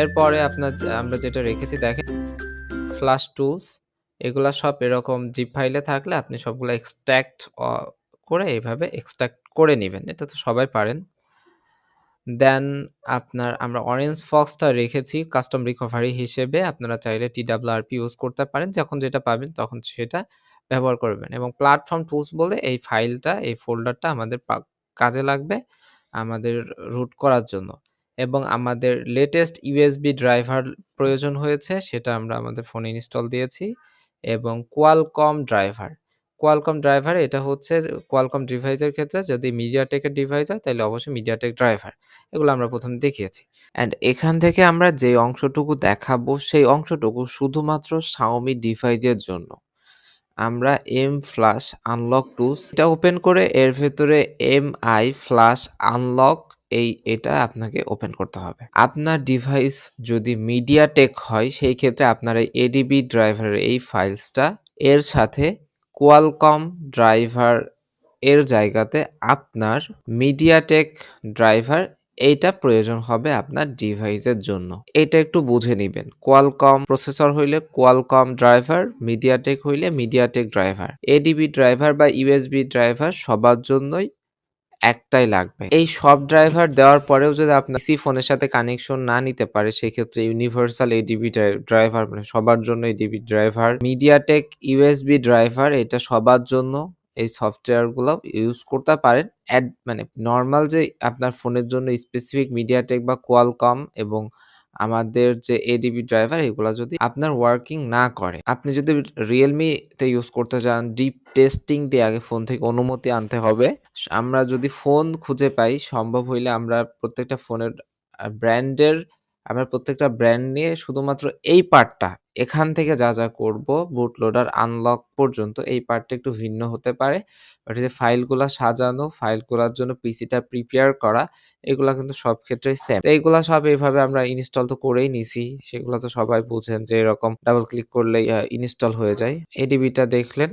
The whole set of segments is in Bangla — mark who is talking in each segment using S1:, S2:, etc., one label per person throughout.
S1: এরপরে আমরা যেটা রেখেছি দেখেন ফ্লাশ টুলস, এগুলা সব এরকম জিপ ফাইলে থাকলে আপনি সবগুলো এক্সট্রাক্ট করে এইভাবে এক্সট্রাক্ট করে নিবেন। এটা তো সবাই পারেন। দেন আমরা অরেঞ্জ ফক্সটা রেখেছি কাস্টম রিকভারি হিসেবে। আপনারা চাইলে TWRP ইউজ করতে পারেন। যখন যেটা পাবেন তখন সেটা ব্যবহার করবেন এবং প্ল্যাটফর্ম টুলস বলে এই ফাইলটা, এই ফোল্ডারটা আমাদের কাজে লাগবে আমাদের রুট করার জন্য এবং আমাদের লেটেস্ট USB ড্রাইভার প্রয়োজন হয়েছে, সেটা আমরা আমাদের ফোনে ইনস্টল দিয়েছি এবং কোয়ালকম ড্রাইভার এটা হচ্ছে কোয়ালকম ডিভাইসের ক্ষেত্রে যদি মিডিয়াটেকের ডিভাইস হয় তাহলে অবশ্যই মিডিয়াটেক ড্রাইভার। এগুলো আমরা প্রথমে দেখিয়েছি। অ্যান্ড এখান থেকে আমরা যে অংশটুকু দেখাবো সেই অংশটুকু শুধুমাত্র Xiaomi ডিভাইসের জন্য। আমরা এম ফ্ল্যাশ আনলক টুলস এটা ওপেন করে এর ভেতরে MI ফ্ল্যাশ আনলক এটা আপনাকে ওপেন করতে হবে। আপনার ডিভাইস যদি মিডিয়াটেক হয় সেই ক্ষেত্রে আপনার এই ADB ড্রাইভারের এই ফাইলসটা এর সাথে কোয়ালকম ড্রাইভার এর জায়গাতে আপনার মিডিয়াটেক ড্রাইভার এইটা প্রয়োজন হবে আপনার ডিভাইসের জন্য। এটা একটু বুঝে নিবেন। কোয়ালকম প্রসেসর হইলে কোয়ালকম ড্রাইভার, মিডিয়াটেক হইলে মিডিয়াটেক ড্রাইভার। এডিবি ড্রাইভার বা ইউএসবি ড্রাইভার সবার জন্যই একটাই লাগবে। এই সব ড্রাইভার দেওয়ার পরেও যদি আপনার পিসি ফোনের সাথে কানেকশন না নিতে পারে সেক্ষেত্রে ইউনিভার্সাল এডিবি ড্রাইভার মানে সবার জন্য ADB driver, MediaTek USB driver এটা সবার জন্য এই সফটওয়্যারগুলো ইউজ করতে পারেন। মানে নরমাল যে আপনার ফোনের জন্য স্পেসিফিক মিডিয়াটেক বা কোয়ালকম এবং আমাদের যে এডিবি ড্রাইভার এগুলা যদি আপনার ওয়ার্কিং না করে, আপনি যদি রিয়েলমিতে ইউজ করতে চান ডিপ টেস্টিং দিয়ে আগে ফোন থেকে অনুমতি আনতে হবে। আমরা যদি ফোন খুঁজে পাই সম্ভব হইলে আমরা প্রত্যেকটা ফোনের ব্র্যান্ডের আমরা প্রত্যেকটা ব্র্যান্ড নিয়ে শুধুমাত্র এই পার্টটা এখান থেকে যা করব বুটলোডার আনলক পর্যন্ত এই পার্টটা একটু ভিন্ন হতে পারে। বাট এই যে ফাইলগুলা সাজানো, ফাইলগুলোর জন্য পিসিটা প্রিপেয়ার করা এগুলা কিন্তু সব ক্ষেত্রেই সেম। তো এইগুলা সব এইভাবে আমরা ইনস্টল তো করেই নিছি। সেগুলো তো সবাই বুঝেন যে এরকম ডাবল ক্লিক করলেই ইনস্টল হয়ে যায়। এডিবিটা দেখলেন।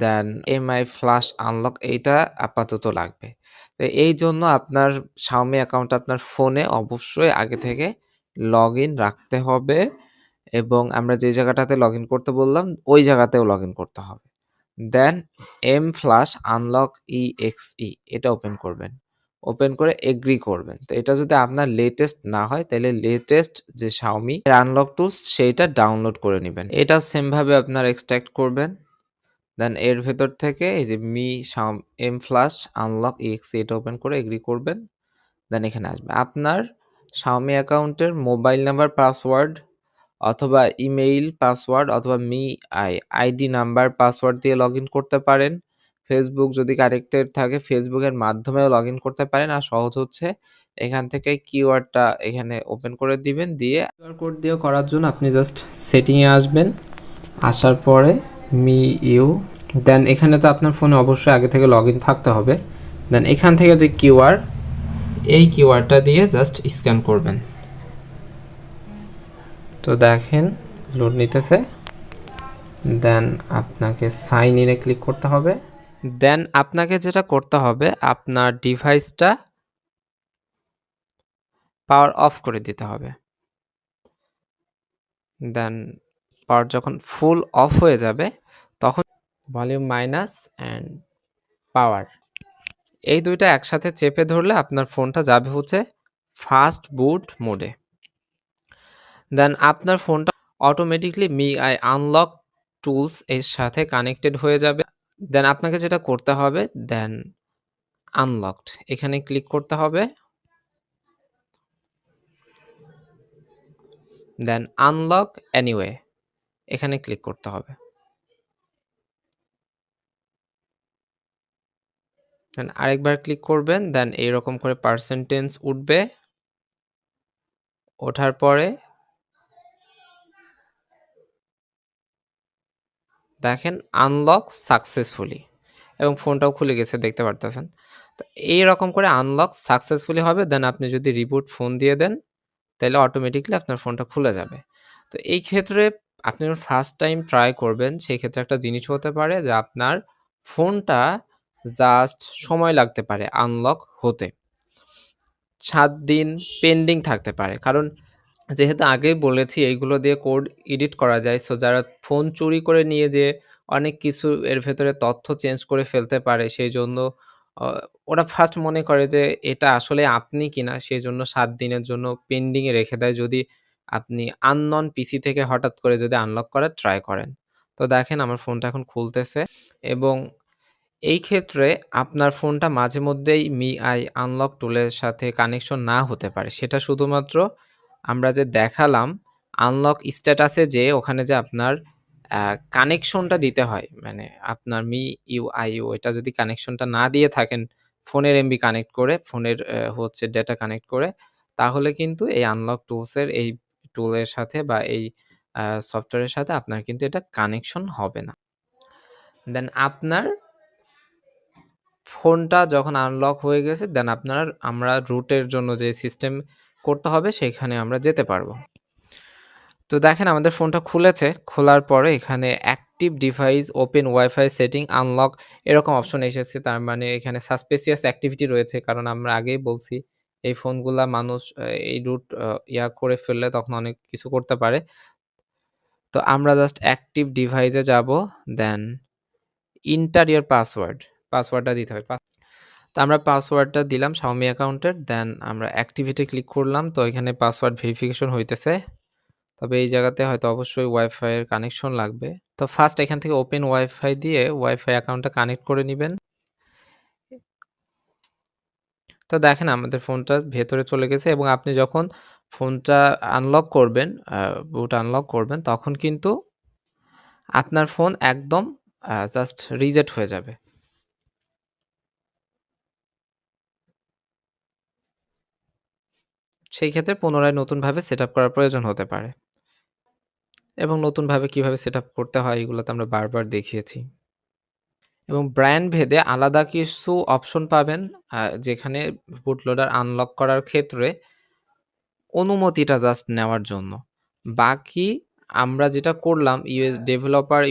S1: দেন এমআই ফ্ল্যাশ আনলক এইটা আপাতত লাগবে। তো এই জন্য আপনার Xiaomi অ্যাকাউন্ট আপনার ফোনে অবশ্যই আগে থেকে লগইন রাখতে হবে এবং আমরা যে জায়গাটাতে লগইন করতে বললাম ওই জায়গাতেও লগইন করতে হবে। দেন এম ফ্ল্যাশ আনলক EXE এটা ওপেন করবেন। ওপেন করে এগ্রি করবেন। তো এটা যদি আপনার লেটেস্ট না হয় তাহলে লেটেস্ট যে Xiaomi এর আনলক টুলস সেইটা ডাউনলোড করে নিবেন। এটাও সেম ভাবে আপনারা এক্সট্রাক্ট করবেন। দেন এর ভেতর থেকে এই যে এম ফ্ল্যাশ আনলক EXE এটা ওপেন করে এগ্রি করবেন। দেন এখানে আসবে। আপনার Xiaomi অ্যাকাউন্টের মোবাইল নাম্বার পাসওয়ার্ড অথবা ইমেইল পাসওয়ার্ড অথবা আইডি নাম্বার পাসওয়ার্ড দিয়ে লগইন করতে পারেন। ফেসবুক যদি কানেক্টেড থাকে ফেসবুকের মাধ্যমেও লগইন করতে পারেন। আর সহজ হচ্ছে এখান থেকে কিওয়ার্ডটা এখানে ওপেন করে দিবেন। দিয়ে কিউআর কোড দিয়ে করার জন্য আপনি জাস্ট সেটিংয়ে আসবেন। আসার পরে দেন এখানে তো আপনার ফোনে অবশ্যই আগে থেকে লগইন থাকতে হবে। দেন এখান থেকে যে এই কিউআরটা দিয়ে জাস্ট স্ক্যান করবেন। তো দেখেন লোড নিতেছে। দেন আপনাকে সাইন ইনে ক্লিক করতে হবে। দেন আপনাকে যেটা করতে হবে আপনার ডিভাইসটা পাওয়ার অফ করে দিতে হবে। দেন পাওয়ার যখন ফুল অফ হয়ে যাবে তখন ভলিউম মাইনাস অ্যান্ড পাওয়ার এই দুইটা একসাথে চেপে ধরলে আপনার ফোনটা যাবে হচ্ছে ফাস্ট বুট মোডে। দেন আপনার ফোনটা অটোমেটিকলি MIUI আনলক টুলস এর সাথে কানেক্টেড হয়ে যাবে। দেন আপনাকে যেটা করতে হবে দেন আনলকড এখানে ক্লিক করতে হবে। দেন আনলক এনিওয়ে এখানে ক্লিক করতে হবে। দেন আরেকবার ক্লিক করবেন। দেন এইরকম করে পার্সেন্টেজ উঠবে। ওঠার পরে দেখেন আনলক সাকসেসফুলি এবং ফোনটাও খুলে গেছে দেখতে পারতেছেন। তো এইরকম করে আনলক সাকসেসফুলি হবে। দেন আপনি যদি রিবুট ফোন দিয়ে দেন তাহলে অটোমেটিকলি আপনার ফোনটা খুলে যাবে। তো এই ক্ষেত্রে আপনি যখন ফার্স্ট টাইম ট্রাই করবেন সেই ক্ষেত্রে একটা জিনিস হতে পারে যে আপনার ফোনটা জাস্ট সময় লাগতে পারে আনলক হতে। 7 দিন পেন্ডিং থাকতে পারে। কারণ যেহেতু আগেই বলেছি এইগুলো দিয়ে কোড এডিট করা যায়। সো যারা ফোন চুরি করে নিয়ে যেয়ে অনেক কিছু এর ভেতরে তথ্য চেঞ্জ করে ফেলতে পারে সেইজন্য অ ওরা ফার্স্ট মনে করে যে এটা আসলে আপনি কিনা সেজন্য ৭ দিনের জন্য পেন্ডিং এ রেখে দেয় যদি আপনি আননন পিসি থেকে হঠাৎ করে যদি আনলক করার ট্রাই করেন। তো দেখেন আমার ফোনটা এখন খুলতেছে এবং এই ক্ষেত্রে আপনার ফোনটা মাঝেমধ্যেই মিআই আনলক টুলের সাথে কানেকশন না হতে পারে। সেটা শুধুমাত্র আমরা যে দেখালাম আনলক স্ট্যাটাসে যেয়ে ওখানে যে আপনার আ কানেকশনটা দিতে হয়। মানে আপনার মিইউআইউ এটা যদি কানেকশনটা না দিয়ে থাকেন ফোনের এমবি কানেক্ট করে, ফোনের হচ্ছে ডেটা কানেক্ট করে, তাহলে কিন্তু এই আনলক টুলসের এই টুলের সাথে বা এই সফটওয়্যারের সাথে আপনার কিন্তু এটা কানেকশন হবে না। দেন আপনার ফোনটা যখন আনলক হয়ে গেছে দেন আমরা রুটের জন্য যে সিস্টেম করতে হবে সেখানে আমরা যেতে পারবো। তো দেখেন আমাদের ফোনটা খুলেছে। খোলার পরে এখানে active device, open wifi setting, unlock এরকম অপশন এসেছে। তার মানে এখানে সাসপিসিয়াস অ্যাক্টিভিটি রয়েছে। কারণ আমরা আগেই বলছি এই ফোনগুলা মানুষ এই রুট করে ফেললে তখন অনেক কিছু করতে পারে। তো আমরা জাস্ট অ্যাক্টিভ ডিভাইসে যাবো। Then enter your password. পাসওয়ার্ডটা দিতে হবে। তো আমরা পাসওয়ার্ডটা দিলাম Xiaomi অ্যাকাউন্টের। দেন আমরা অ্যাক্টিভেট এ ক্লিক করলাম। তো এখানে পাসওয়ার্ড ভেরিফিকেশন হইতেছে। তবে এই জায়গাতে হয়তো অবশ্যই ওয়াইফাই এর কানেকশন লাগবে। তো ফার্স্ট এখান থেকে ওপেন ওয়াইফাই দিয়ে ওয়াইফাই অ্যাকাউন্টটা কানেক্ট করে নিবেন। তো দেখেন আমাদের ফোনটা ভেতরে চলে গেছে এবং আপনি যখন ফোনটা আনলক করবেন, বুট আনলক করবেন তখন কিন্তু আপনার ফোন একদম জাস্ট রিজেট হয়ে যাবে। সেই ক্ষেত্রে পুনরায় নতুনভাবে সেটআপ করার প্রয়োজন হতে পারে। এবং নতুনভাবে কিভাবে সেটআপ করতে হয় এগুলো তো আমরা বারবার দেখিয়েছি। এবং ব্র্যান্ড ভেদে আলাদা কিছু অপশন পাবেন যেখানে বুটলোডার আনলক করার ক্ষেত্রে অনুমতিটা জাস্ট নেওয়ার জন্য। বাকি আমরা যেটা করলাম ডেভেলপার,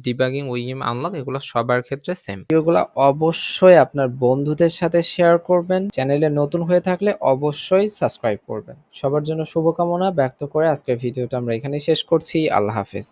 S1: ডিবাগিং, উইএম আনলক এগুলো সবার ক্ষেত্রে সেম। ভিডিওগুলো অবশ্যই আপনার বন্ধুদের সাথে শেয়ার করবেন। চ্যানেলে নতুন হয়ে থাকলে অবশ্যই সাবস্ক্রাইব করবেন। সবার জন্য শুভকামনা ব্যক্ত করে আজকের ভিডিওটা আমরা এখানেই শেষ করছি। আল্লাহ হাফেজ।